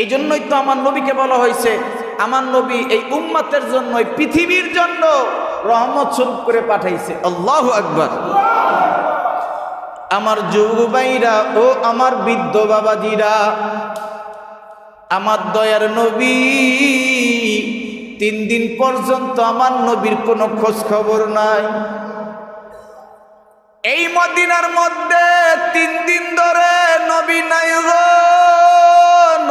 এই জন্যই তো আমার নবীকে বলা হয়েছে, আমার নবী এই উম্মতের জন্য, পৃথিবীর জন্য রহমত স্বরূপ করে পাঠাইছে। আল্লাহু আকবার। আমার যুবক ভাইরা ও আমার বৃদ্ধ বাবাজিরা, আমার দয়ার নবী 3 দিন পর্যন্ত আমার নবীর কোনো খোঁজ খবর নাই। এই মদিনার মধ্যে 3 দিন ধরে নবী নাই গো,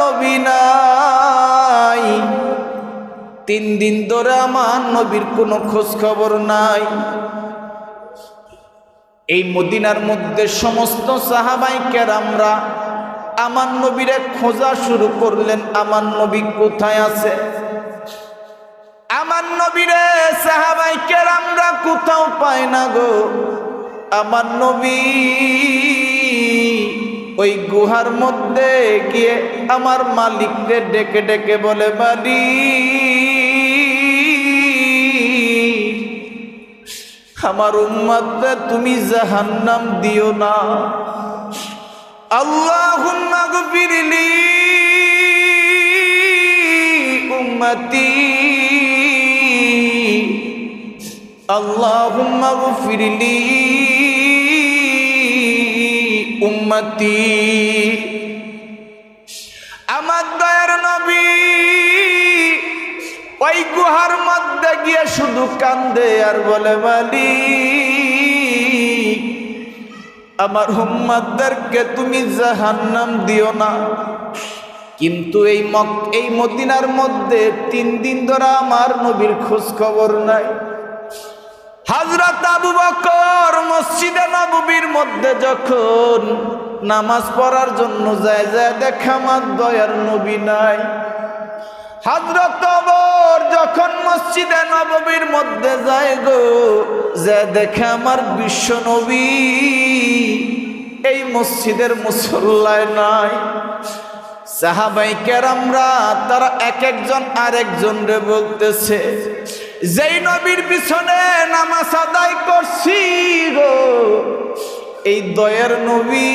নবী নাই। 3 দিন ধরে আমার নবীর কোনো খোঁজ খবর নাই। এই মদিনার মধ্যে সমস্ত সাহাবায়ে কেরামরা আমার নবীরে খোঁজা শুরু করলেন, আমার নবী কোথায় আছে। আমার নবীরে সাহাবায়ে কেরামরা কোথাও পায় না গো। আমার নবী ওই গুহার মধ্যে গিয়ে আমার মালিককে ডেকে ডেকে বলে, মালিক, আমার উম্মতকে তুমি জাহান্নাম দিও না। আল্লাহুম্মা গফিরলি উম্মতি, আল্লাহুম্মা গফিরলি উম্মতি। আমার দয়ার নবী ওই গুহার মধ্যে গিয়ে শুধু কান্দে আর বলে, মালিক, আমার উম্মতদেরকে তুমি জাহান্নাম দিও না। কিন্তু এই মদিনার মধ্যে 3 দিন ধরে আমার নবীর খোঁজ খবর নাই। হযরত আবু বকর মসজিদে নববীর মধ্যে যখন নামাজ পড়ার জন্য যায়, দেখে আমার দয়ার নবী নাই। হযরত ওমর যখন মসজিদে নববীর মধ্যে যায় গো, দেখে আমার বিশ্ব নবী এই মসজিদের মুসল্লায় নাই। সাহাবায়ে কেরামরা তারা এক একজন আরেকজন রে বলতেছে, যেই নবীর পিছনে নামাজ আদায় করছি গো, এই দয়ার নবী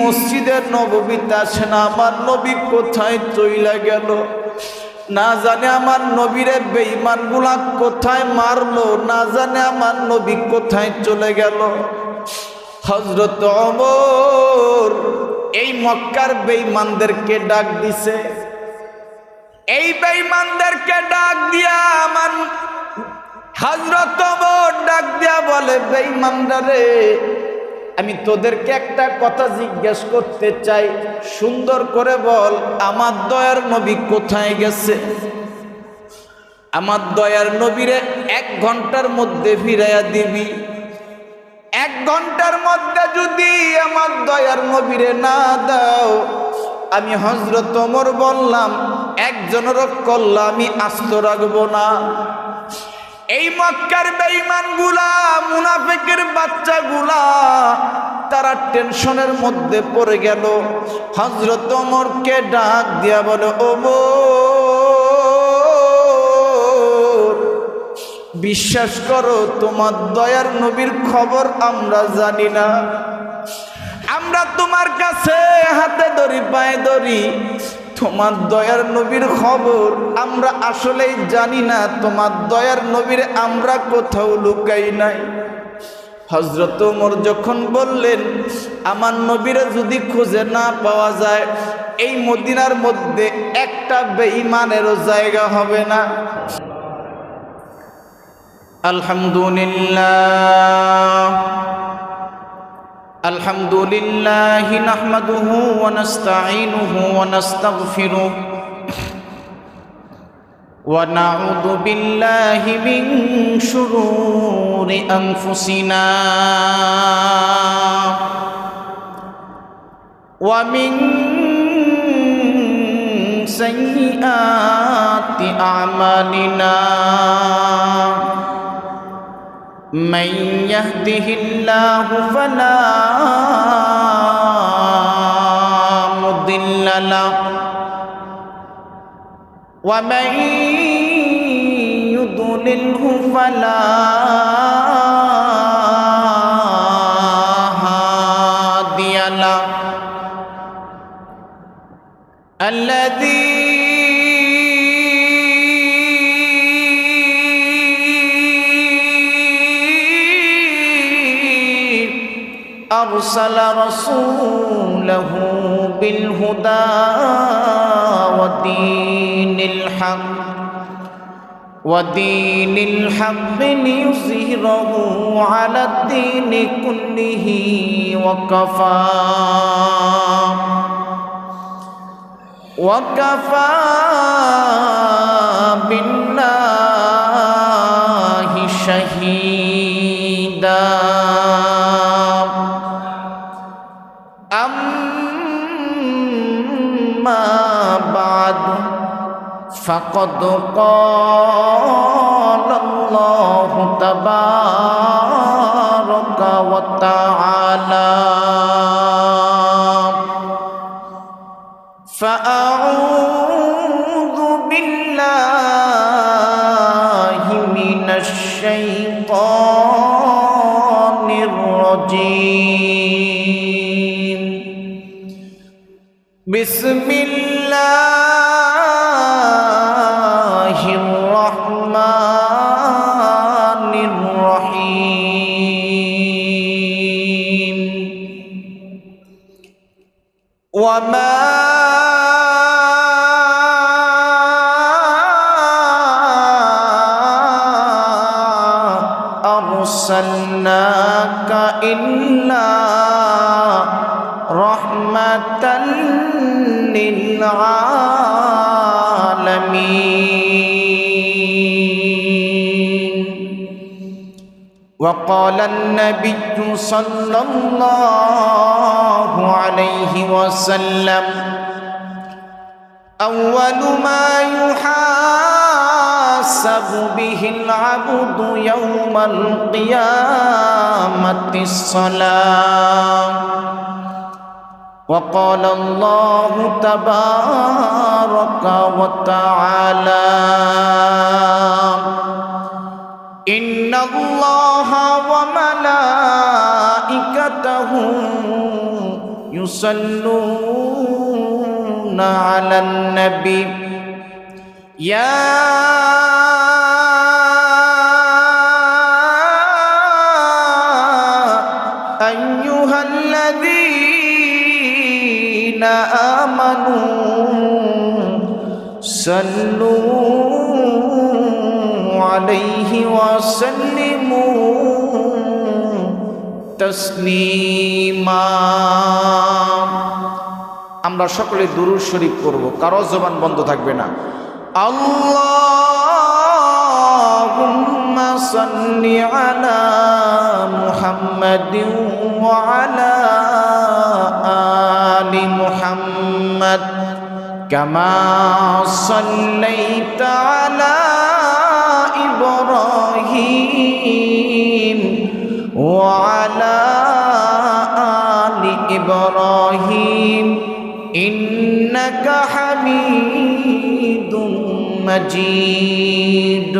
মসজিদের নববীতে আসে না, আমার নবী কোথায় চইলা গেল। না জানে আমার নবীরে বেঈমানগুলা কোথায় মারলো, না জানে আমার নবী কোথায় চলে গেল। হযরত ওমর এই মক্কার বেঈমানদেরকে ডাক দিছে। এই বেঈমানদেরকে ডাক দিয়া আমার হযরত ওমর ডাক দিয়া বলে, বেঈমানরা রে, আমি তোদেরকে একটা কথা জিজ্ঞেস করতে চাই, সুন্দর করে বল, আমার দয়ার নবী কোথায় গেছে। আমার দয়ার নবীরে 1 ঘন্টার মধ্যে ফিরাইয়া দিবি। 1 ঘন্টার মধ্যে যদি আমার দয়ার নবীরে না দাও, আমি হযরত ওমর বললাম, একজনের কল্লা আমি আস্ত রাখবো না। এই মক্কার বেঈমানগুলা, মুনাফিকের বাচ্চাগুলা, তারা টেনশনের মধ্যে পড়ে গেল। হযরত ওমরকে ডাক দিয়া বলে, ওমর, বিশ্বাস করো, তোমার দয়ার নবীর খবর আমরা জানি না। আমরা তোমার কাছে হাতে ধরি, পায়ে ধরি, তোমার দয়ার নবীর খবর আমরা আসলেই জানি না। তোমার দয়ার নবীর আমরা কোথাও লুকাই নাই। হযরত ওমর যখন বললেন, আমার নবীরে যদি খুঁজে না পাওয়া যায়, এই মদিনার মধ্যে একটা বেঈমানেরও জায়গা হবে না। আলহামদুলিল্লাহ, আলহামদুলিল্লাহ নাহমাদুহু ওয়া নাস্তাঈনুহু ওয়া নাস্তাগফিরুহু ওয়া নাউযু বিল্লাহি মিন শুরুরি আনফুসিনা ওয়া মিন সাইয়্যাতি আ'মালিনা। من يهده الله فلا مضل له ومن يضلله فلا هادي له الذي أرسل رسوله بالهدى ودين الحق ليظهره على الدين كله وكفى بالله شهيدا أما بعد فقد قال الله تبارك وتعالى فأعوذ بالله من الشيطان الرجيم بسم الله الرحمن الرحيم وما أرسلناك إلا رحمة للعالمين وقال النبي صلى الله عليه وسلم أول ما يحاسب به العبد يوم القيامة الصلاة وقال الله تبارك وتعالى إن الله وملائكته يصلون على النبي يا أيها الذين آمنوا صلوا عليه وسلموا تسليما আমরা সকলে দুরূদ শরীফ করব কারো জবান বন্ধ থাকবে না আল্লাহুম্মা সাল্লি আলা মুহাম্মাদিন ওয়া আলা আলি মুহাম্মাদ কামা সাল্লাইতা আলা ইব্রাহিম ওয়া আলা আলি ইব্রাহিম إنك حميد مجيد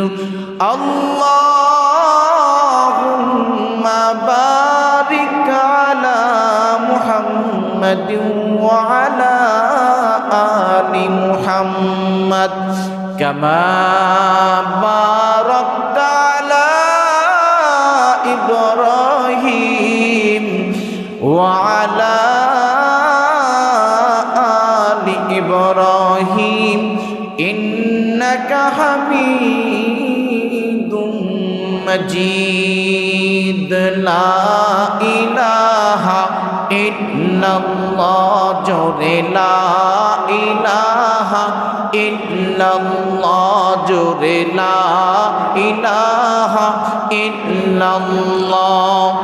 اللهم بارك على محمد وعلى آل محمد كما باركت على إبراهيم وعلى إبراهيم إنك حميد مجيد لا إله إلا الله جوري لا إله إلا الله جوري لا إله إلا الله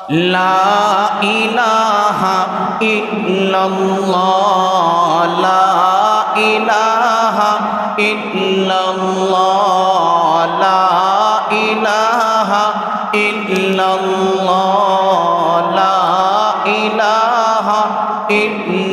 لا إله إلا الله لا إله إلا الله لا إله إلا الله لا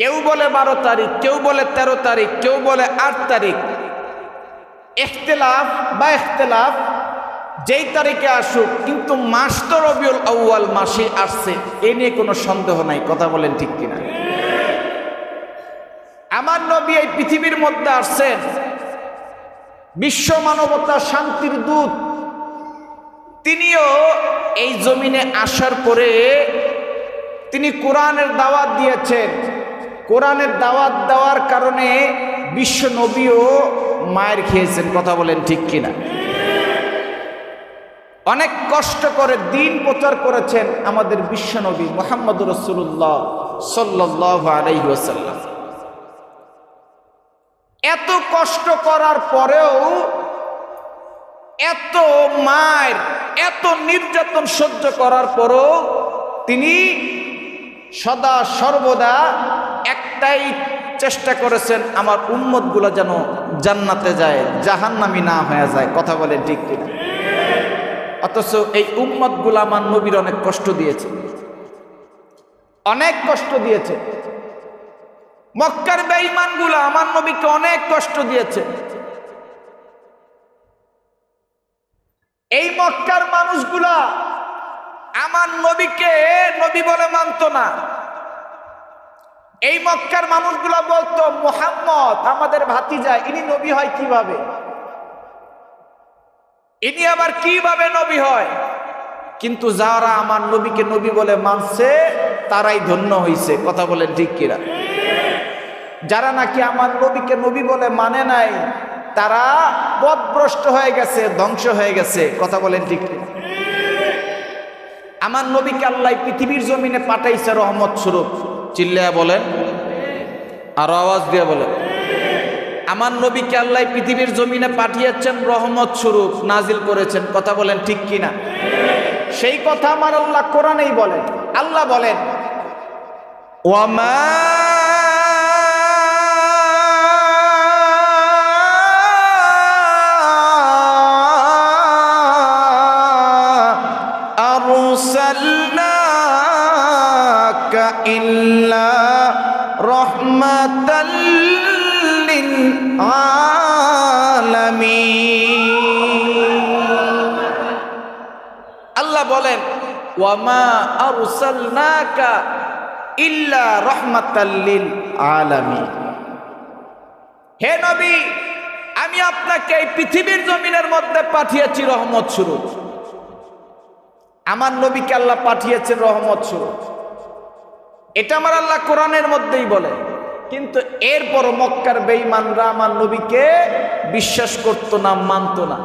কেউ বলে 12 তারিখ, কেউ বলে 13 তারিখ, কেউ বলে 8 তারিখ। ইখতিলাফ যেই তারিখে আসুক, কিন্তু মাস তো রবিউল আউয়াল মাসে আসছে, এ নিয়ে কোনো সন্দেহ নাই। কথা বলেন ঠিক কিনা? আমার নবী এই পৃথিবীর মধ্যে আসছেন বিশ্ব মানবতা শান্তির দূত। তিনিও এই জমিনে আসার পরে তিনি কোরআনের দাওয়াত দিয়েছেন। কোরআনের দাওয়াত দেওয়ার কারণে বিশ্ব নবীও মায়ের খেয়েছেন। কথা বলেন ঠিক কিনা? অনেক কষ্ট করে দিন প্রচার করেছেন আমাদের বিশ্ব নবী মুহাম্মদুর রাসূলুল্লাহ সাল্লাল্লাহু আলাইহি ওয়াসাল্লাম। এত কষ্ট করার পরেও, এত মায়ের, এত নির্যাতন সহ্য করার পরেও তিনি সদা সর্বদা একটাই চেষ্টা করেছেন, আমার উম্মতগুলো যেন জান্নাতে যায়, জাহান্নামী না হয়ে যায়। কথা বলেন ঠিক কিনা? অথচ এই উম্মতগুলো আমার নবীর অনেক কষ্ট দিয়েছে, অনেক কষ্ট দিয়েছে। মক্কার বেঈমানগুলো আমার নবীকে অনেক কষ্ট দিয়েছে। এই মক্কার মানুষগুলা আমার নবীকে নবী বলে মানত না। এই মক্কার মানুষগুলা বলতো, মুহাম্মদ আমাদের ভাতিজা, ইনি নবী হয় কিভাবে? ইনি আবার কিভাবে নবী হয়? কিন্তু যারা আমার নবীকে নবী বলে মানছে তারাই ধন্য হইছে। কথা বলেন ঠিক কিনা? যারা নাকি আমার নবীকে নবী বলে মানে নাই, তারা পথভ্রষ্ট হয়ে গেছে, ধ্বংস হয়ে গেছে। কথা বলেন ঠিক কিনা? আমার নবীকে আল্লাহ পৃথিবীর জমিনে পাঠাইছে রহমত স্বরূপ। চিল্লায়া বলেন, আরো আওয়াজ দিয়ে বলেন। আমার নবীকে আল্লাহ পৃথিবীর জমিনে পাঠিয়েছেন রহমত স্বরূপ, নাজিল করেছেন। কথা বলেন ঠিক কিনা? সেই কথা আমার আল্লাহ কোরআনেই বলেন। আল্লাহ বলেন, ওয়ামা আরসালনাকা ইল্লা রাহমাতাল লিল আলামিন। আল্লাহ বলেন, ওয়ামা আরসালনাকা ইল্লা রাহমাতাল লিল আলামিন। হে নবী, আমি আপনাকে এই পৃথিবীর জমিনের মধ্যে পাঠিয়েছি রহমত স্বরূপ। আমার নবীকে আল্লাহ পাঠিয়েছেন রহমত স্বরূপ। এটা আমার আল্লাহ কোরআনের মধ্যেই বলে। কিন্তু এরপর মক্কার বেঈমানরা আমার নবীকে বিশ্বাস করত না, মানত না।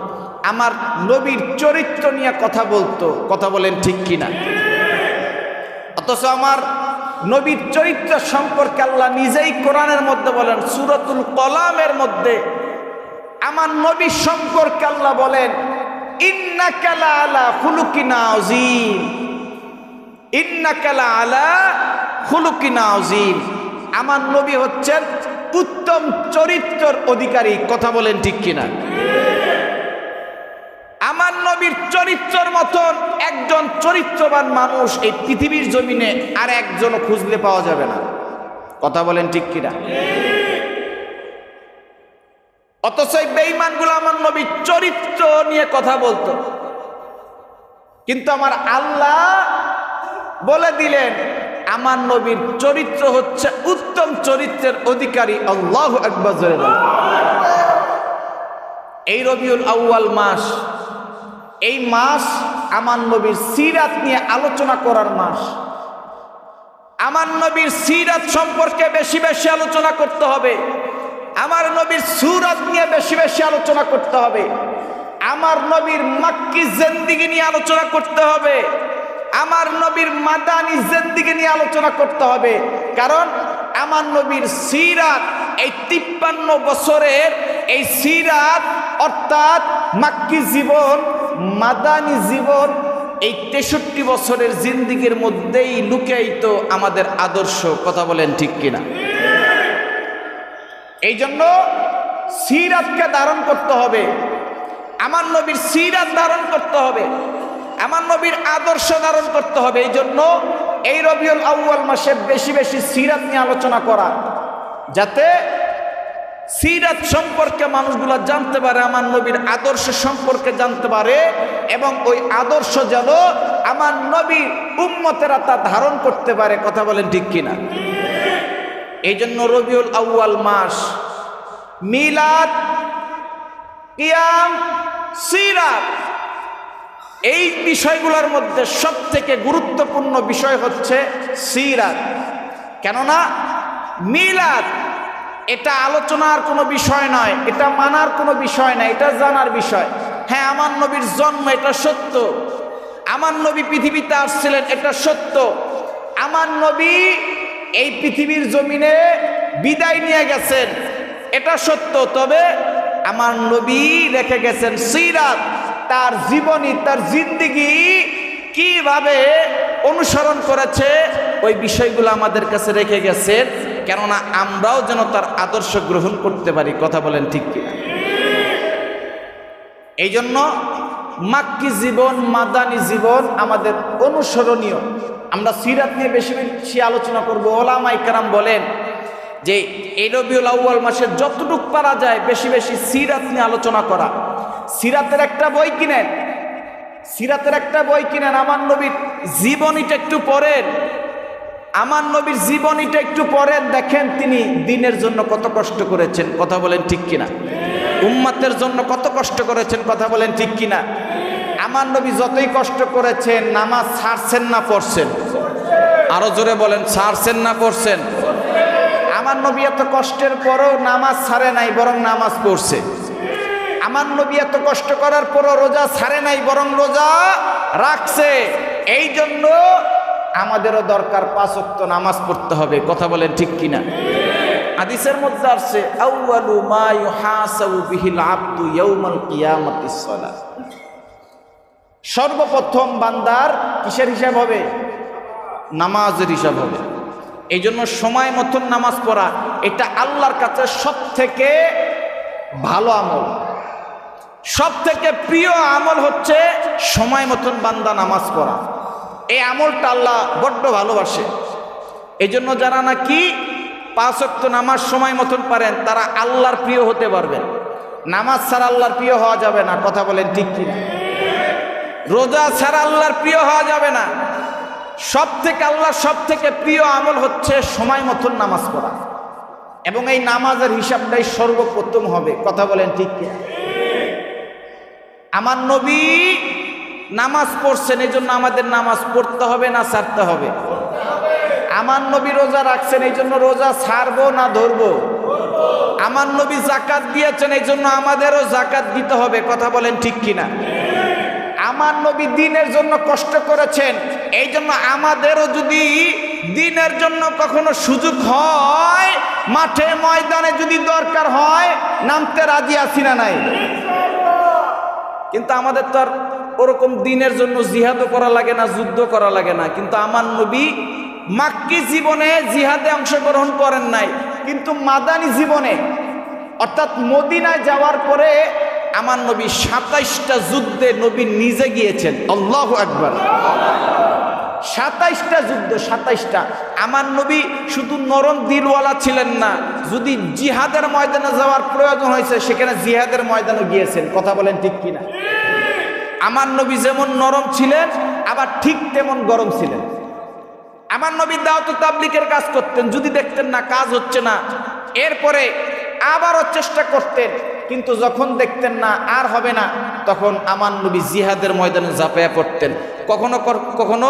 আমার নবীর চরিত্র নিয়ে কথা বলতো। কথা বলেন ঠিক কিনা? অথচ আমার নবীর চরিত্র সম্পর্কে আল্লাহ নিজেই কোরআনের মধ্যে বলেন, সূরাতুল কলামের মধ্যে আমার নবী সম্পর্কে আল্লাহ বলেন, ইন্নাকা লাআলা খুলুকিন আযীম, ইন্নাকা লাআলা খুলুকিন আযীম। আমার নবী হচ্ছেন উত্তম চরিত্রের অধিকারী। কথা বলেন ঠিক কিনা? আমার নবীর চরিত্রের মতন একজন চরিত্রবান মানুষ এই পৃথিবীর জমিনে আর একজনও খুঁজলে পাওয়া যাবে না। কথা বলেন ঠিক কিনা? অথচ এই বেঈমানগুলো আমার নবীর চরিত্র নিয়ে কথা বলতো। কিন্তু আমার আল্লাহ বলে দিলেন, আমার নবীর চরিত্র হচ্ছে উত্তম চরিত্রের অধিকারী। আল্লাহু আকবার। এই রবিউল আউয়াল মাস, এই মাস আমার নবীর সিরাত নিয়ে আলোচনা করার মাস। আমার নবীর সিরাত সম্পর্কে বেশি বেশি আলোচনা করতে হবে। আমার নবীর সুরাত নিয়ে বেশি বেশি আলোচনা করতে হবে। আমার নবীর মাক্কি জিন্দেগি নিয়ে আলোচনা করতে হবে। আমার নবীর মাদানী জিন্দেগি নিয়ে আলোচনা করতে হবে। কারণ আমার নবীর সিরাত, এই 53 বছরের এই সিরাত, অর্থাৎ মাক্কি জীবন, মাদানী জীবন, এই 63 বছরের জিন্দেগির মধ্যেই লুকায়িত আমাদের আদর্শ। কথা বলেন ঠিক কিনা? এই জন্য সিরাতকে ধারণ করতে হবে। আমার নবীর সিরাত ধারণ করতে হবে। আমার নবীর আদর্শ ধারণ করতে হবে। এই জন্য এই রবিউল আউয়াল মাসে বেশি বেশি সিরাত নিয়ে আলোচনা করা, যাতে সিরাত সম্পর্কে মানুষগুলো জানতে পারে, আমার নবীর আদর্শ সম্পর্কে জানতে পারে, এবং ওই আদর্শ যেন আমার নবীর উম্মতেরা তা ধারণ করতে পারে। কথা বলেন ঠিক কিনা? এই জন্য রবিউল আউয়াল মাস মিলাদ, কিয়াম, সিরাত এই বিষয়গুলোর মধ্যে সবথেকে গুরুত্বপূর্ণ বিষয় হচ্ছে সিরাত। কেননা মিলাদ এটা আলোচনার কোনো বিষয় নয়, এটা মানার কোনো বিষয় নয়, এটা জানার বিষয়। হ্যাঁ, আমার নবীর জন্ম এটা সত্য, আমার নবী পৃথিবীতে আসছিলেন এটা সত্য, আমার নবী এই পৃথিবীর জমিনে বিদায় নিয়ে গেছেন এটা সত্য। তবে আমার নবী রেখে গেছেন সিরাত, তার জীবনী, তার জিন্দেগি কিভাবে অনুসরণ করেছে ওই বিষয়গুলো আমাদের কাছে রেখে গেছেন, কেননা আমরাও যেন তার আদর্শ গ্রহণ করতে পারি। কথা বলেন ঠিক কিনা? এই জন্য মাক্কি জীবন, মাদানী জীবন আমাদের অনুসরণীয়। আমরা সিরাত নিয়ে বেশি বেশি আলোচনা করব। ওলামায়ে কেরাম বলেন যে এই রবিউল আউয়াল মাসে যতটুকু পারা যায় বেশি বেশি সিরাত নিয়ে আলোচনা করা। সিরাতের একটা বই কিনেন, সিরাতের একটা বই কিনেন, আমার নবীর জীবনীটা একটু পড়েন, আমার নবীর জীবনীটা একটু পড়েন, দেখেন তিনি দ্বীনের জন্য কত কষ্ট করেছেন। কথা বলেন ঠিক কিনা? উম্মতের জন্য কত কষ্ট করেছেন। কথা বলেন ঠিক কিনা? আমার নবী যতই কষ্ট করেছেন, নামাজ ছাড়ছেন না পড়ছেন? আরো জোরে বলেন, ছাড়ছেন না পড়ছেন? আমার নবী এত কষ্টের পরও নামাজ ছাড়ে নাই, বরং নামাজ পড়ছে। আমার নবী এত কষ্ট করার পরও রোজা ছাড়ে নাই, বরং রোজা রাখছে। এই জন্য আমাদেরও দরকার 5 ওয়াক্ত নামাজ পড়তে হবে। কথা বলেন ঠিক কিনা? হাদিসের মধ্যে আসছে আউয়ালু মা ইউহাসাবু বিহিল আবদু ইয়াউমাল কিয়ামাতিস সালাত। সর্বপ্রথম বান্দার কিসের হিসাব হবে? নামাজের হিসাব হবে। এই জন্য সময় মতন নামাজ পড়া এটা আল্লাহর কাছে সবথেকে ভালো আমল, সবথেকে প্রিয় আমল হচ্ছে সময় মতন বান্দা নামাজ পড়া। এই আমলটা আল্লাহ বড্ড ভালোবাসে। এই জন্য যারা নাকি 5 ওয়াক্ত নামাজ সময় মতন পারেন তারা আল্লাহর প্রিয় হতে পারবেন। নামাজ ছাড়া আল্লাহর প্রিয় হওয়া যাবে না। কথা বলেন ঠিক কিনা? রোজা ছাড়া আল্লাহর প্রিয় হওয়া যাবে না। আল্লাহর সব থেকে প্রিয় আমল হচ্ছে সময় মতন নামাজ পড়া, এবং এই নামাজের হিসাবটাই সর্বপ্রথম হবে। কথা বলেন ঠিক কিনা? আমার নবী নামাজ পড়ছেন, এই জন্য আমাদের নামাজ পড়তে হবে না ছাড়তে হবে? আমার নবী রোজা রাখছেন, এই জন্য রোজা ছাড়বো না ধরবো? আমার নবী যাকাত দিয়েছেন, এই জন্য আমাদেরও যাকাত দিতে হবে। কথা বলেন ঠিক কিনা? আমার নবী দ্বীনের জন্য কষ্ট করেছেন, এই জন্য আমাদেরও যদি দ্বীনের জন্য কখনো সুযোগ হয়, মাঠে ময়দানে যদি দরকার হয়, নামতে রাজি আছি না নাই? কিন্তু আমাদের তো আর ওরকম দ্বীনের জন্য জিহাদও করা লাগে না, যুদ্ধ করা লাগে না। কিন্তু আমার নবী মাক্কি জীবনে জিহাদে অংশগ্রহণ করেন নাই, কিন্তু মাদানী জীবনে অর্থাৎ মদিনায় যাওয়ার পরে আমার নবী 27টা যুদ্ধে নবী নিজে গিয়েছেন। আল্লাহু আকবার! 27টা যুদ্ধ, 27টা। আমার নবী শুধু নরম দিলওয়ালা ছিলেন না, যদি জিহাদের ময়দানে যাওয়ার প্রয়োজন হয়েছে সেখানে জিহাদের ময়দানে গিয়েছেন। কথা বলেন ঠিক কিনা? আমার নবী যেমন নরম ছিলেন আবার ঠিক তেমন গরম ছিলেন। আমার নবী দাওয়াত ও তাবলীগের কাজ করতেন, যদি দেখতেন না কাজ হচ্ছে না এরপরে আবারও চেষ্টা করতেন, কিন্তু যখন দেখতেন না আর হবে না তখন আমার নবী জিহাদের ময়দানে ঝাঁপিয়ে পড়তেন। কখনো কখনো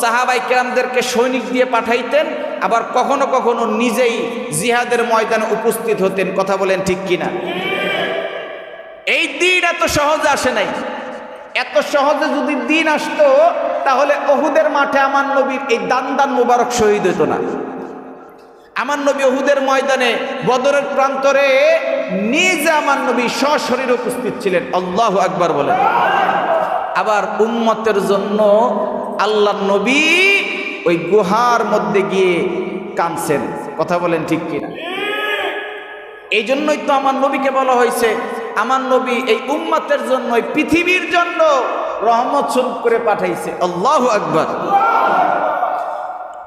সাহাবায়ে কেরামদেরকে সৈনিক দিয়ে পাঠাইতেন, আবার কখনো কখনো নিজেই জিহাদের ময়দানে উপস্থিত হতেন। কথা বলেন ঠিক কিনা? এই দিন এত সহজে আসে নাই। এত সহজে যদি দিন আসতো তাহলে উহুদের মাঠে আমার নবীর এই দান মুবারক শহীদ হতো না। আমার নবী উহুদের ময়দানে বদরের প্রান্তরে নিজে আমার নবী সশরীরে উপস্থিত ছিলেন। আল্লাহু আকবার বলেন। আবার উম্মতের জন্য আল্লাহর নবী ওই গুহার মধ্যে গিয়ে কাঁদছেন। কথা বলেন ঠিক কিনা? এই জন্যই তো আমার নবীকে বলা হয়েছে আমার নবী এই উম্মতের জন্য, এই পৃথিবীর জন্য রহমত স্বরূপ করে পাঠাইছে। আল্লাহু আকবার!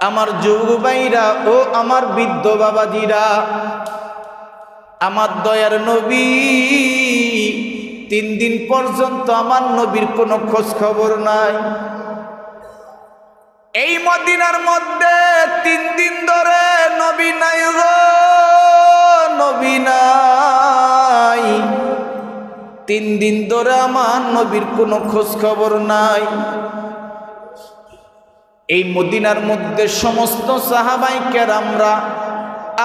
আমার যুবক ভাইরা ও আমার বৃদ্ধ বাবাজিরা, আমার দয়ার নবী 3 দিন পর্যন্ত আমার নবীর কোনো খোঁজ খবর নাই। এই মদিনার মধ্যে 3 দিন ধরে নবী নাই গো, নবী নাই। 3 দিন ধরে আমার নবীর কোনো খোঁজ খবর নাই। এই মদিনার মধ্যে সমস্ত সাহাবায়ে কেরামরা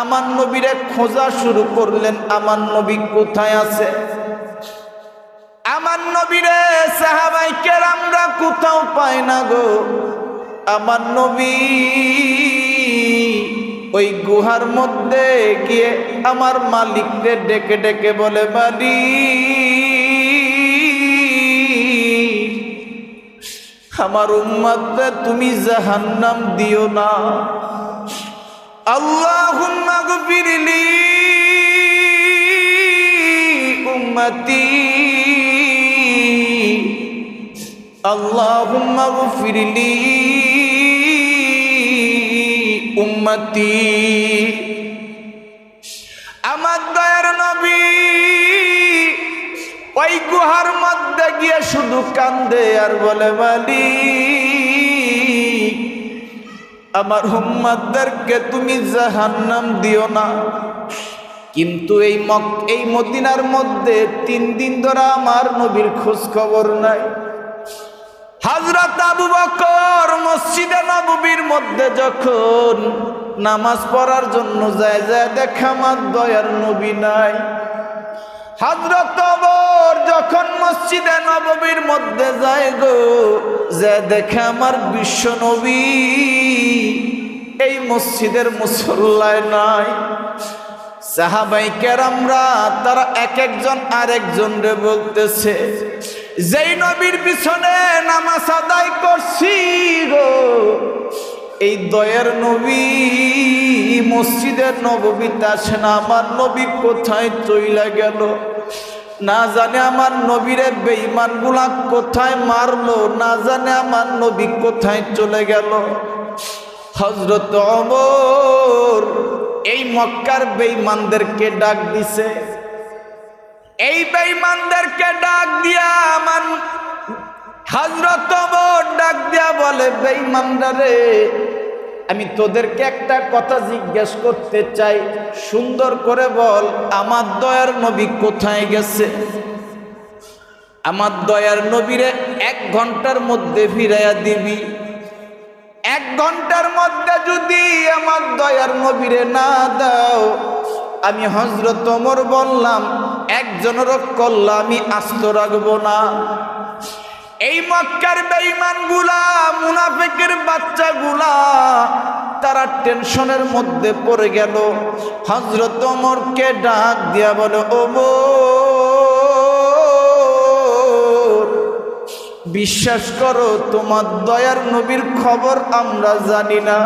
আমার নবীরে খোঁজা শুরু করলেন, আমার নবী কোথায় আছে। আমার নবীরে সাহাবায়ে কেরামরা কোথাও পায় না গো। আমার নবী ওই গুহার মধ্যে গিয়ে আমার মালিককে ডেকে ডেকে বলে, মালিক, আমার উম্মতকে তুমি জাহান্নাম দিও না। আল্লাহুম্মা গফিরলি উম্মতি, আল্লাহুম্মা গফিরলি উম্মতি। আমার দয়ার নবী ওই গুহার মধ্যে গিয়ে শুধু কান্দে আর বলে, মালিক, আমার উম্মতদেরকে তুমি জাহান্নাম দিও না। কিন্তু এই মদিনার মধ্যে 3 দিন ধরে আমার নবীর খোঁজ খবর নাই। হযরত আবু বকর মসজিদে নববীর মধ্যে যখন নামাজ পড়ার জন্য যায়, দেখে আমার দয়ার নবী নাই। হযরত ওমর যখন মসজিদে নববীর মধ্যে যায় গো, দেখে আমার বিশ্ব নবী এই মসজিদের মুসল্লায় নাই। সাহাবায়ে কেরামরা তারা এক একজন আরেকজন রে বলতেছে, যেই নবীর পিছনে নামাজ আদায় করছি গো, এই দয়ার নবী মসজিদের নববীতে আসে না, আমার নবী কোথায় চইলা গেল। না জানে আমার নবীরে বেঈমানগুলা কোথায় মারলো, না জানে আমার নবী কোথায় চলে গেল। হযরত ওমর এই মক্কার বেঈমানদেরকে ডাক দিছে। এই বেঈমানদেরকে ডাক দিয়া আমার হযরত ওমর ডাক দিয়া বলে, বেঈমানরা রে, আমি তোদেরকে একটা কথা জিজ্ঞেস করতে চাই, সুন্দর করে বল, আমার দয়ার নবী কোথায় গেছে। আমার দয়ার নবীরে 1 ঘন্টার মধ্যে ফিরাইয়া দিবি। 1 ঘন্টার মধ্যে যদি আমার দয়ার নবীরে না দাও, আমি হযরত ওমর বললাম, একজনেরও কল্লা আমি আস্ত রাখবো না। এই মক্কার বেঈমানগুলা, মুনাফিকের বাচ্চাগুলা, তারা টেনশনের মধ্যে পড়ে গেল। হযরত ওমরকে ডাক দিয়া বলে, ওমর, বিশ্বাস করো তোমার দয়ার নবীর খবর আমরা জানি না।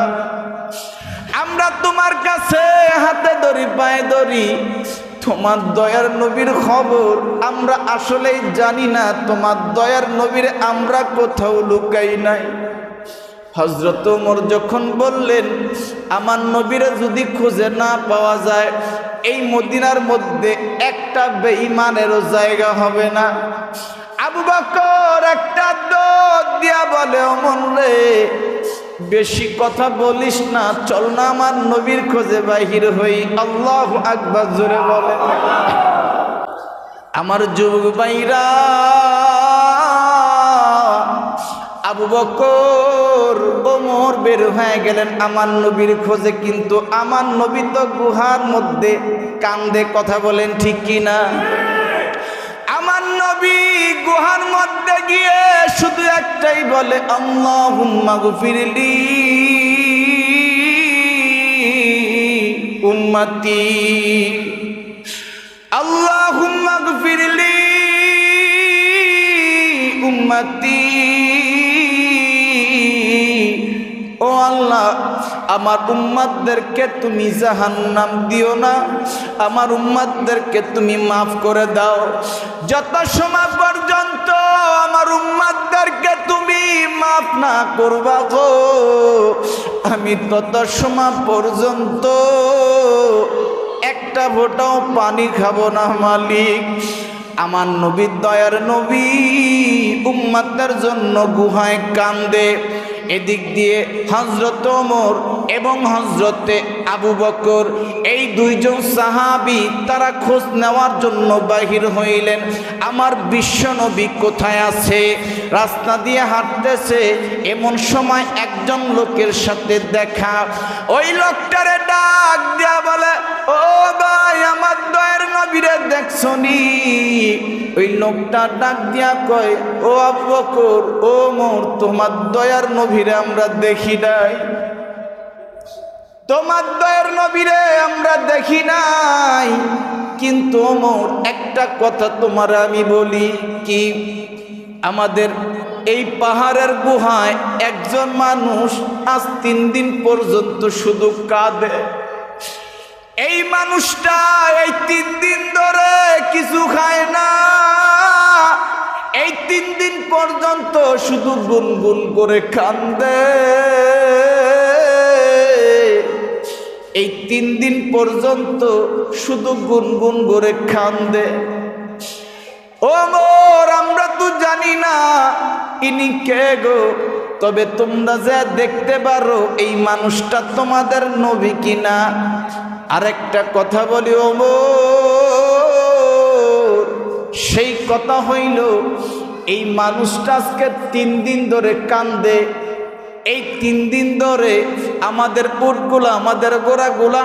আমরা তোমার কাছে হাতে ধরি পায়ে ধরি, তোমার দয়ার নবীর খবর আমরা আসলেই জানি না। তোমার দয়ার নবীর আমরা কোথাও লুকাই নাই। হযরত ওমর যখন বললেন, আমার নবীরে যদি খুঁজে না পাওয়া যায়, এই মদিনার মধ্যে একটা বেঈমানেরও জায়গা হবে না। আবু বকর একটা দৌড় দিয়া বলে, ওমর রে, বেশি কথা বলিস না, চল না আমার নবীর খোঁজে বাহির হই। আল্লাহু আকবার, জোরে বলে। আমার যুবক ভাইরা, আবু বকর ওমর বের হয়ে গেলেন আমার নবীর খোঁজে, কিন্তু আমার নবী তো গুহার মধ্যে কান্দে। কথা বলেন ঠিক কিনা? আমার নবী গুহার মধ্যে গিয়ে শুধু একটাই বলে, আল্লাহুম্মা গফিরলি উম্মতি, আল্লাহুম্মা গফিরলি উম্মতি। ও আল্লাহ, আমার উম্মতদেরকে তুমি জাহান্নাম দিও না, আমার উম্মতদেরকে তুমি মাফ করে দাও। যত সময় পর্যন্ত আমার উম্মতদেরকে তুমি মাফ না করবা গো, আমি তত সময় পর্যন্ত একটা ফোঁটাও পানি খাবো না মালিক। আমার নবী, দয়ার নবী উম্মতের জন্য গুহায় কান্দে। এদিক দিয়ে হযরত ওমর এবং হযরতে আবু বকর, এই দুইজন সাহাবী তারা খোঁজ নেওয়ার জন্য বাহির হইলেন, আমার বিশ্ব নবী কোথায় আছে। রাস্তা দিয়ে হাঁটতেছে, এমন সময় একজন লোকের সাথে দেখা। ওই লোকটারে ডাক দিয়া বলে, ও ভাই, আমার দয়ার নবীরে দেখছনি? ওই লোকটা ডাক দিয়া কয়, ও আবু বকর, ও ওমর, তোমার দয়ার নবীরে আমরা দেখি নাই, তোমার দয়ার নবীরে আমরা দেখি নাই। কিন্তু ওমর, একটা কথা তোমার আমি বলি, কি? আমাদের এই পাহাড়ের গুহায় একজন মানুষ আজ 3 দিন পর্যন্ত শুধু কাঁদে। এই মানুষটা এই 3 দিন ধরে কিছু খায় না, এই 3 দিন পর্যন্ত শুধু গুনগুন করে কান্দে। এই 3 দিন পর্যন্ত শুধু গুনগুন করে কান্দে। ওমর, আমরা তো জানি না ইনি কে গো, তবে তোমরা যা দেখতে পারো এই মানুষটা তোমাদের নবী কিনা। আরেকটা কথা বলি ওমর, সেই কথা হইল এই মানুষটা আজকে 3 দিন ধরে কান্দে। এই 3 দিন ধরে আমাদের উটগুলা, আমাদের গোড়াগুলা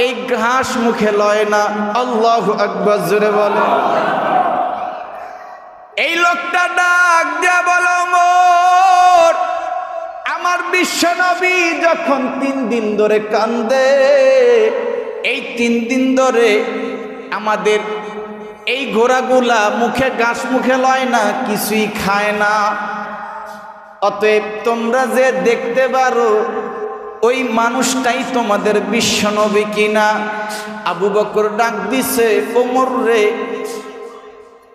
এই ঘাস মুখে লয় না। আল্লাহু আকবার, জোরে বলে। এই লোকটা ডাক দিয়া বলো, ওমর, আমার বিশ্ব নবী যখন 3 দিন ধরে কান্দে, এই 3 দিন ধরে আমাদের এই ঘোড়াগুলা মুখে ঘাস মুখে লয় না, কিছুই খায় না। অতএব তোমরা যে দেখতে পারো ওই মানুষটাই তোমাদের বিশ্ব নবী কিনা। আবু বকর ডাক দিছে, ওমর রে,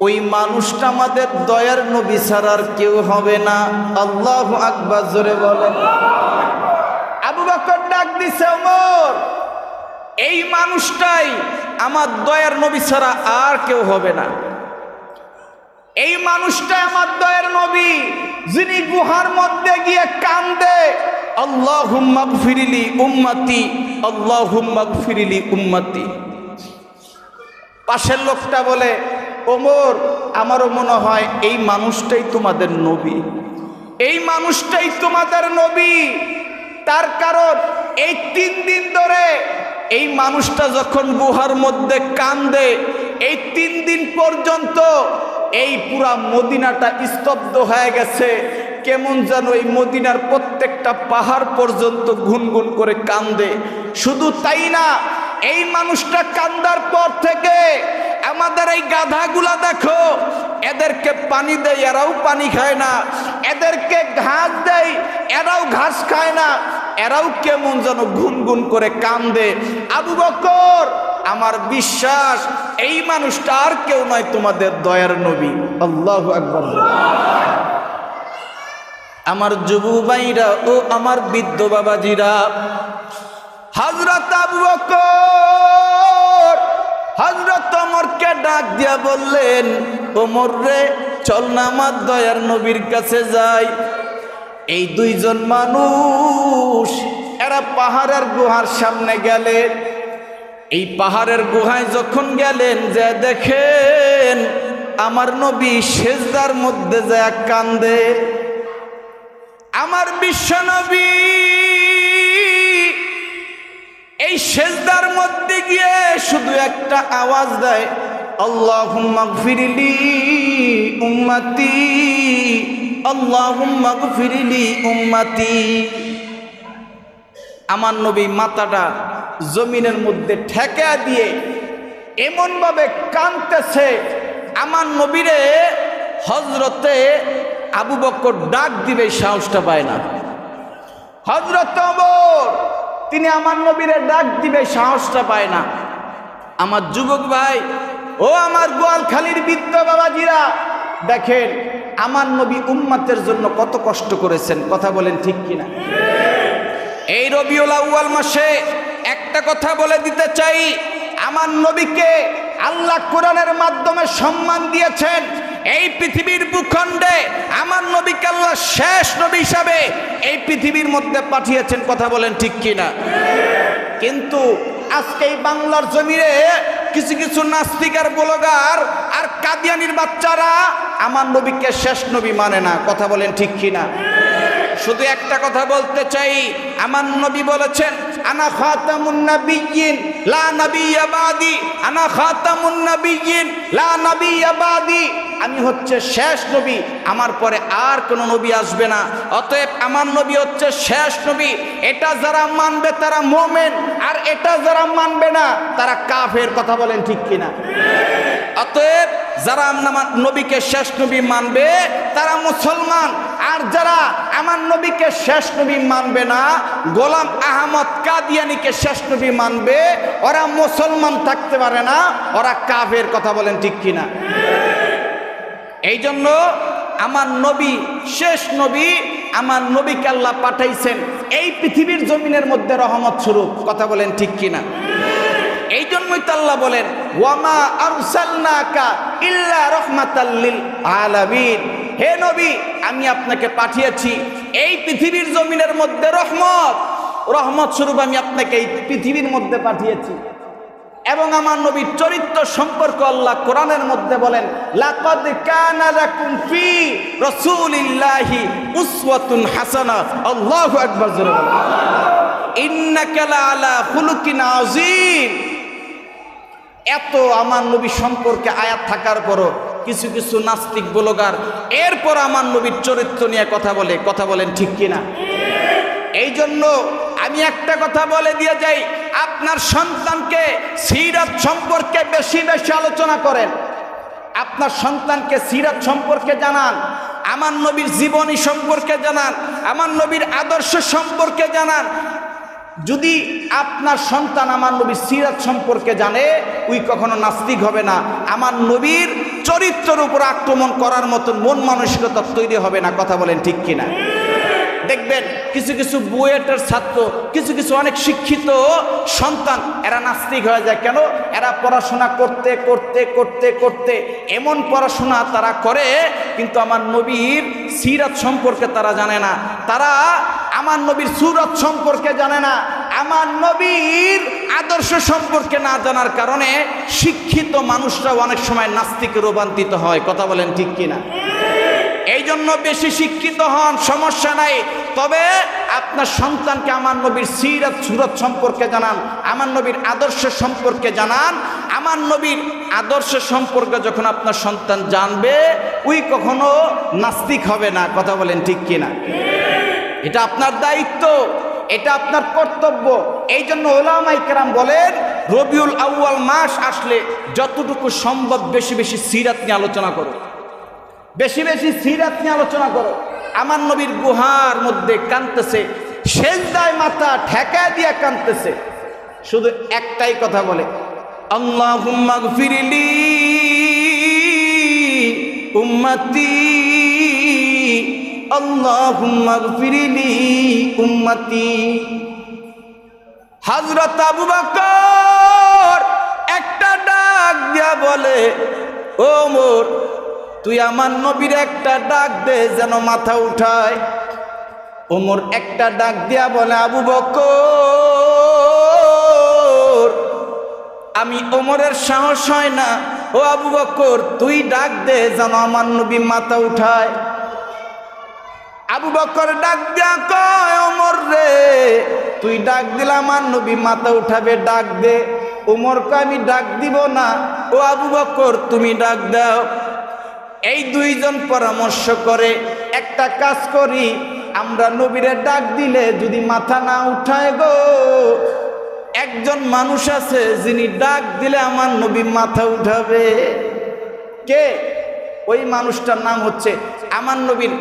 ওই মানুষটা আমাদের দয়ার নবী ছাড়া আর কেউ হবে না। আল্লাহু আকবার, জোরে বলেন। আবু বকর ডাক দিছে, ওমর, এই মানুষটাই আমার দয়ার নবী ছাড়া আর কেউ হবে না। এই মানুষটাই আমার দয়ার নবী, যিনি গুহার মধ্যে গিয়ে কান্দে, আল্লাহুম্মা গফিরলি উম্মতি, আল্লাহুম্মা গফিরলি উম্মতি। পাশের লোকটা বলে, ওমর, আমারও মনে হয় এই মানুষটাই তোমাদের নবী, এই মানুষটাই তোমাদের নবী। তার কারণ এই 3 দিন ধরে এই মানুষটা যখন গুহার মধ্যে কান্দে, এই 3 দিন পর্যন্ত এই পুরা মদিনাটা স্তব্ধ হয়ে গেছে। কেমন যেন এই মদিনার প্রত্যেকটা পাহাড় পর্যন্ত গুনগুন করে কান্দে। শুধু তাই না, এই মানুষটা কান্দার পর থেকে আমাদের এই গাধাগুলা দেখো, এদেরকে পানি দেয়, এরাও পানি খায় না, এদেরকে ঘাস দেয়, এরাও ঘাস খায় না, এরাও কেমন যেন গুনগুন করে কান্দে। আবু বকর, আমার বিশ্বাস এই মানুষটা আর কেউ নয়, তোমাদের দয়ার নবী। আল্লাহু আকবার। আমার যুবক ভাইরা ও আমার বৃদ্ধ বাবাজিরা, হযরত আবু বকর হযরত ওমরকে ডাক দিয়া বললেন, ওমর রে, চল না আমার দয়ার নবীর কাছে যাই। এই 2 জন মানুষ এরা পাহাড়ের গুহার সামনে গেলেন। এই পাহাড়ের গুহায় যখন গেলেন, যে দেখেন আমার নবী সেজদার মধ্যে যায় কান্দে। আমার বিশ্ব নবী এই সেজদার মধ্যে গিয়ে শুধু একটা আওয়াজ দেয়, আল্লাহুম্মা গফিরলি উম্মতি, আল্লাহুম্মা গফিরলি উম্মতি। আমার নবী মাথাটা জমিনের মধ্যে ঠেকা দিয়ে এমন ভাবে কাঁদতেছে, আমার নবীরে হযরতে আবু বকর ডাক দিবে সাহসটা পায় না। হযরত ওমর তিনি আমার নবীরে ডাক দিবে সাহসটা পায় না। আমার যুবক ভাই ও আমার গোয়ালখালীর বৃদ্ধ বাবাজিরা, দেখেন আমার নবী উম্মতের জন্য কত কষ্ট করেছেন, কথা বলেন ঠিক কিনা? এই রবিউল আউয়াল মাসে একটা কথা বলে দিতে চাই, আমার নবীকে আল্লাহ কোরআনের মাধ্যমে সম্মান দিয়েছেন। এই পৃথিবীর ভূখণ্ডে আমার নবীকে আল্লাহ শেষ নবী হিসাবে এই পৃথিবীর মধ্যে পাঠিয়েছেন, কথা বলেন ঠিক কিনা? কিন্তু আজকে এই বাংলার জমিনে কিছু কিছু নাস্তিক আর ব্লগার আর কাদিয়ানির বাচ্চারা আমার নবীকে শেষ নবী মানে না, কথা বলেন ঠিক কিনা? শুধু একটা কথা বলতে চাই, আমার নবী বলেছেন আনা খাতামুন নাবিয়্যিন লা নাবিয়্যা বাদি, আনা খাতামুন নাবিয়্যিন লা নাবিয়্যা বাদি, আমি হচ্ছে শেষ নবী, আমার পরে আর কোনো নবী আসবে না। অতএব আমার নবী হচ্ছে শেষ নবী। এটা যারা মানবে তারা মুমিন, আর এটা যারা মানবে না তারা কাফের, কথা বলেন ঠিক কিনা? অতএব যারা আমার নবীকে শেষ নবী মানবে তারা মুসলমান, আর যারা আমার নবীকে শেষ নবী মানবে না, গোলাম আহমদ কাদিয়ানীকে শেষ নবী মানবে, ওরা মুসলমান থাকতে পারে না, ওরা কাফের, কথা বলেন ঠিক কিনা? এই জন্য আমার নবী শেষ নবী, আমার নবীকে আল্লাহ পাঠাইছেন এই পৃথিবীর জমিনের মধ্যে রহমত স্বরূপ, কথা বলেন ঠিক কিনা? এই জন্যই তো আল্লাহ বলেন ওয়ামা আরসালনাকা ইল্লা রাহমাতাল লিল আলামিন, হে নবী আমি আপনাকে পাঠিয়েছি এই পৃথিবীর জমিনের মধ্যে রহমত স্বরূপ আমি আপনাকে এই পৃথিবীর মধ্যে পাঠিয়েছি। এবং আমার নবীর চরিত্র সম্পর্কে আল্লাহ কোরআনের মধ্যে বলেন লাকাদ কানা লাকুম ফি রাসূলিল্লাহি উসওয়াতুন হাসানাহ, আল্লাহু আকবার, জোরে বলেন ইন্নাকা লাআলা খুলুকিন আযীম। এত আমার নবী সম্পর্কে আয়াত থাকার পরও কিছু কিছু নাস্তিক ব্লগার এরপর আমার নবীর চরিত্র নিয়ে কথা বলেন ঠিক কিনা? এই জন্য আমি একটা কথা বলে দিয়ে যাই, আপনার সন্তানকে সিরাত সম্পর্কে বেশি বেশি আলোচনা করেন, আপনার সন্তানকে সিরাত সম্পর্কে জানান, আমার নবীর জীবনী সম্পর্কে জানান, আমার নবীর আদর্শ সম্পর্কে জানান। যদি আপনার সন্তান আমার নবীর সিরাত সম্পর্কে জানে, ওই কখনো নাস্তিক হবে না, আমার নবীর চরিত্রের উপর আক্রমণ করার মতন মন মানসিকতা তৈরি হবে না, কথা বলেন ঠিক কিনা? দেখবেন কিছু কিছু বুয়েটের ছাত্র, কিছু কিছু অনেক শিক্ষিত সন্তান এরা নাস্তিক হয়ে যায়। কেন? এরা পড়াশোনা করতে করতে করতে করতে এমন পড়াশোনা তারা করে, কিন্তু আমার নবীর সিরাত সম্পর্কে তারা জানে না, তারা আমার নবীর সুরত সম্পর্কে জানে না, আমার নবীর আদর্শ সম্পর্কে না জানার কারণে শিক্ষিত মানুষরাও অনেক সময় নাস্তিকে রূপান্তরিত হয়, কথা বলেন ঠিক কিনা? এই জন্য বেশি শিক্ষিত হন, সমস্যা নাই, তবে আপনার সন্তানকে আমার নবীর সিরাত সুরত সম্পর্কে জানান, আমার নবীর আদর্শ সম্পর্কে জানান। আমার নবীর আদর্শ সম্পর্কে যখন আপনার সন্তান জানবে, ওই কখনো নাস্তিক হবে না, কথা বলেন ঠিক কিনা? এটা আপনার দায়িত্ব, এটা আপনার কর্তব্য। এই জন্য উলামায়ে কেরাম বলেন রবিউল আউয়াল মাস আসলে যতটুকু সম্ভব বেশি বেশি সিরাত নিয়ে আলোচনা করো, বেশি বেশি সিরাত নিয়ে আলোচনা করো। আমার নবীর গুহার মধ্যে কাঁদতেছে, সেজদায় মাথা ঠেকায় দিয়ে কাঁদতেছে, শুধু একটাই কথা বলে আল্লাহুম্মা গফিরলি উম্মতি, আল্লাহুম্মা গফিরলি উম্মতি। হযরত আবু বকর একটা ডাক দিয়া বলে, ও ওমর তুই আমার নবীর একটা ডাক দে যেন মাথা উঠায়। ওমর একটা ডাক দিয়া বলে, আবু বকর আমি ওমরের সাহস হয় না, ও আবু বকর তুই ডাক দে যেন আমার নবী মাথা উঠায়। আবু বকর ডাক দিয়া কয়, ওমর রে তুই ডাক দিলে আমার নবী মাথা উঠাবে, ডাক দে। ওমর কয় আমি ডাক দিব না, ও আবু বকর তুমি ডাক দাও। এই দুইজন পরামর্শ করে একটা কাজ করি, আমরা নবীরে ডাক দিলে যদি মাথা না উঠায় গো, একজন মানুষ আছে যিনি ডাক দিলে আমার নবী মাথা উঠাবে। কে? ওই মানুষটার নাম হচ্ছে আমার নবীর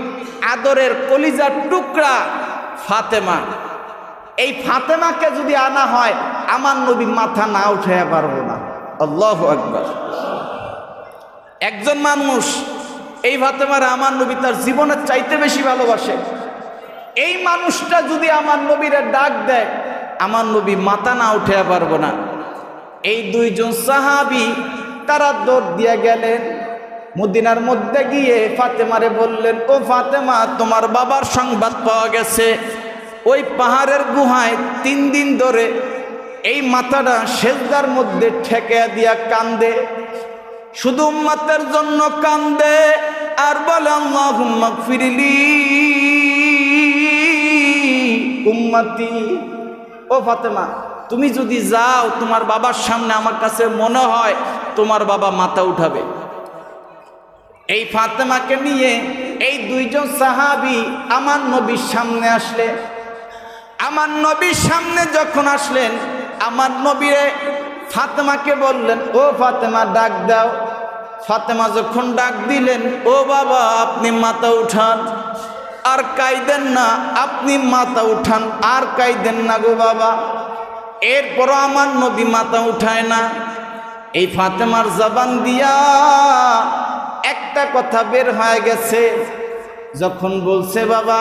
আদরের কলিজার টুকরা ফাতেমা। এই ফাতেমাকে যদি আনা হয়, আমার নবী মাথা না উঠাইয়া পারবো না। আল্লাহু আকবার। একজন মানুষ এই ফাতেমার আমার নবী তার জীবনের চাইতে বেশি ভালোবাসে। এই মানুষটা যদি আমার নবীরে ডাক দেয়, আমার নবী মাথা না উঠে পারবো না। এই দুইজন সাহাবী তারা দৌড় দিয়ে গেলেন, মদিনার মধ্যে গিয়ে ফাতেমারে বললেন, ও ফাতেমা, তোমার বাবার সংবাদ পাওয়া গেছে। ওই পাহাড়ের গুহায় 3 দিন ধরে এই মাথাটা সেজদার মধ্যে ঠেকে দিয়া কান্দে, শুধু উম্মতের জন্য কান্দে আর বলে আল্লাহুম্মা গফিরলি উম্মতি। ও ফাতেমা, তুমি যদি যাও তোমার বাবার সামনে, আমার কাছে মনে হয় তোমার বাবা মাথা উঠাবে। এই ফাতেমাকে নিয়ে এই দুইজন সাহাবী আমার নবীর সামনে আসলেন। আমার নবীর সামনে যখন আসলেন, আমার নবীরে ফাতেমাকে বললেন, ও ফাতেমা, ডাক দাও। ফাতেমা যখন ডাক দিলেন, ও বাবা, আপনি মাথা উঠান, আর কাইদেন না, আপনি মাথা উঠান, আর কাইদেন না গো বাবা। এরপরও আমার নবী মাথা উঠায় না। এই ফাতেমার জবান দিয়া একটা কথা বের হয়ে গেছে, যখন বলছে, বাবা,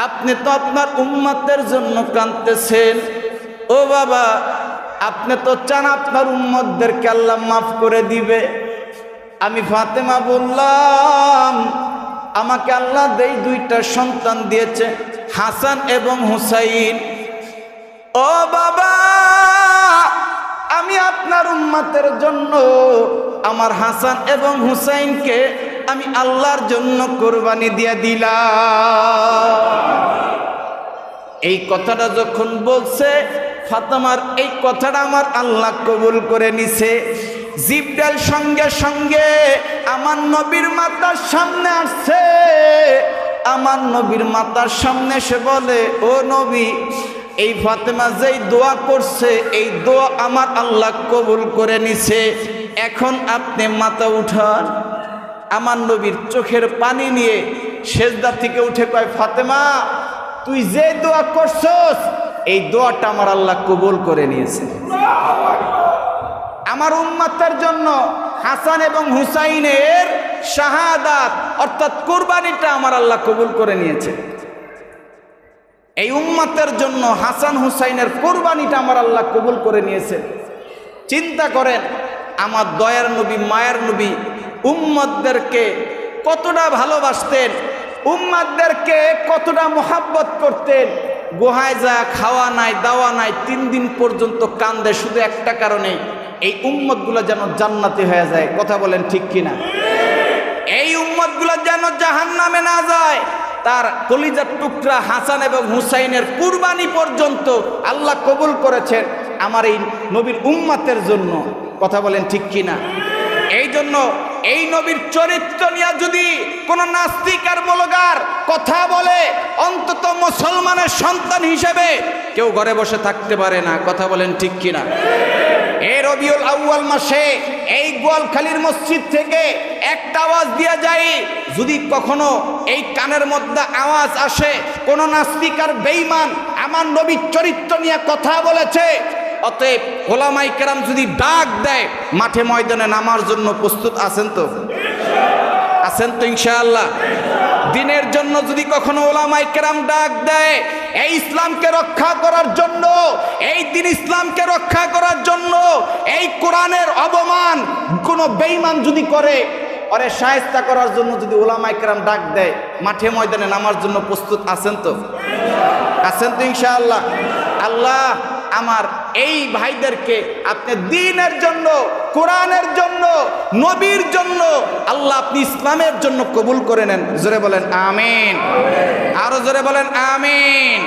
আপনি তো আপনার উম্মতের জন্য কাঁদতেছেন। ও বাবা, আপনি তো চান আপনার উম্মতদেরকে আল্লাহ মাফ করে দিবে। আমি ফাতেমা বললাম, আমাকে আল্লাহ এই 2টা সন্তান দিয়েছে, হাসান এবং হুসাইন। ও বাবা, আমি আপনার উম্মতের জন্য আমার হাসান এবং হুসাইনকে আমি আল্লাহর জন্য কোরবানি দিয়ে দিলাম। এই কথাটা যখন বলছে, ফাতেমার এই কথাটা আমার আল্লাহ কবুল করে নিছে। জিবরাইল সঙ্গে সঙ্গে আমার নবীর মাথার সামনে আসছে। আমার নবীর মাথার সামনে এসে বলে, ও নবী, এই ফাতেমা যেই দোয়া করছে, এই দোয়া আমার আল্লাহ কবুল করে নিছে। এখন আপনি মাথা উঠান। আমার নবীর চোখের পানি নিয়ে সেজদা থেকে উঠে কয়, ফাতেমা, তুই যে দোয়া করছস, এই দোয়াটা আমার আল্লাহ কবুল করে নিয়েছে। আমার উম্মতের জন্য হাসান এবং হুসাইনের শাহাদাত অর্থাৎ কুরবানিটা আমার আল্লাহ কবুল করে নিয়েছে। এই উম্মতের জন্য হাসান হুসাইনের কুরবানিটা আমার আল্লাহ কবুল করে নিয়েছে। চিন্তা করেন, আমার দয়ার নবী, মায়ের নবী উম্মতদেরকে কতটা ভালোবাসতেন, উম্মতদেরকে কতটা মোহাব্বত করতেন। গুহায় যা খাওয়া নাই, দাওয়া নাই, 3 দিন পর্যন্ত কান্দে, শুধু একটা কারণে, এই উম্মতগুলো যেন জান্নাতি হয়ে যায়। কথা বলেন ঠিক কিনা? এই উম্মতগুলো যেন জাহান্নামে না যায়। তার কলিজার টুকরা হাসান এবং হুসাইনের কুরবানি পর্যন্ত আল্লাহ কবুল করেছেন আমার এই নবীর উম্মতের জন্য। কথা বলেন ঠিক কিনা? এই জন্য এই নবীর চরিত্র নিয়ে যদি কোনো নাস্তিক আর বলগার কথা বলে, অন্তত মুসলমানের সন্তান হিসেবে কেউ ঘরে বসে থাকতে পারে না। কথা বলেন ঠিক কিনা? এই রবিউল আউয়াল মাসে এই গোয়ালখালীর মসজিদ থেকে একটা আওয়াজ দিয়ে যায়, যদি কখনো এই কানের মধ্যে আওয়াজ আসে কোন নাস্তিক আর বেঈমান আমার নবীর চরিত্র নিয়ে কথা বলেছে, অতএব ওলামায়ে কেরাম যদি ডাক দেয়, মাঠে ময়দানে নামার জন্য প্রস্তুত আছেন তো? আছেন তো ইনশাআল্লাহ? দিনের জন্য যদি কখনো ওলামায়ে কেরাম ডাক দেয়, এই ইসলামকে রক্ষা করার জন্য, এই দিন ইসলামকে রক্ষা করার জন্য, এই কোরআনের অবমান কোনো বেঈমান যদি করে, ওরে শায়েস্তা করার জন্য যদি ওলামায়ে কেরাম ডাক দেয়, মাঠে ময়দানে নামার জন্য প্রস্তুত আছেন তো? আছেন তো ইনশাআল্লাহ? আল্লাহ আমার এই ভাইদেরকে আপনি দ্বীনের জন্য, কোরআনের জন্য, নবীর জন্য, আল্লাহ আপনি ইসলামের জন্য কবুল করে নেন। জোরে বলেন আমিন। আরো জোরে বলেন আমিন।